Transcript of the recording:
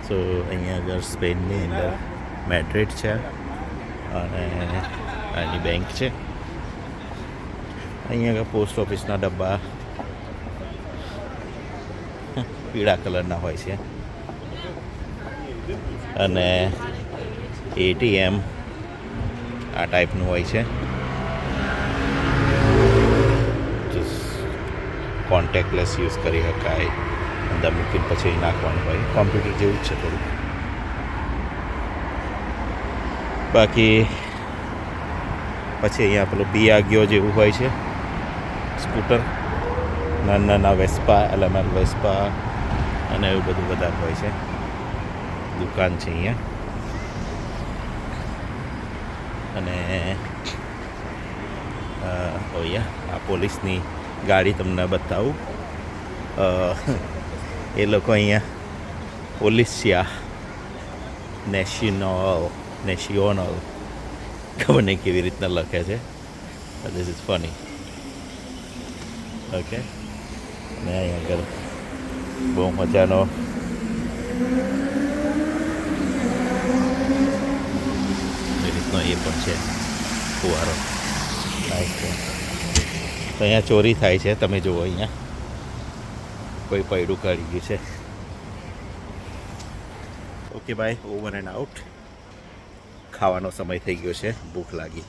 સો અહીંયા આગળ સ્પેનની અંદર મેડ્રિડ છે અને આની બેંક છે. અહીંયા આગળ પોસ્ટ ઓફિસના ડબ્બા પીળા કલરના હોય છે અને એટીએમ આ ટાઈપનું હોય છે. કોન્ટેક્ટલેસ યુઝ કરી શકાય, અંદર મૂકીને પછી નાખવાનું હોય, કોમ્પ્યુટર જેવું જ છે થોડું. બાકી પછી અહીંયા પેલું પિયાગીઓ જેવું હોય છે સ્કૂટર, નાના નાના વેસ્પા, એલેમેલ વેસ્પા અને એવું બધું વધારે હોય છે. દુકાન છે અહીંયા અને આ પોલીસની ગાડી તમને બતાવું. એ લોકો અહીંયા પોલીસિયા નેશિયોનલ ખબર નહીં કેવી રીતના લખે છે. This is funny. ઓકે, અને અહીંયા આગળ બહુ મજાનો એ રીતનો એ પણ છે ફુવારો. નાઇસ છે. તો અહીંયા ચોરી થાય છે, તમે જુઓ અહીંયા કોઈ પૈડું કાઢી ગયું છે. Okay bye, over and out. ખાવાનો સમય થઈ ગયો છે, ભૂખ લાગી.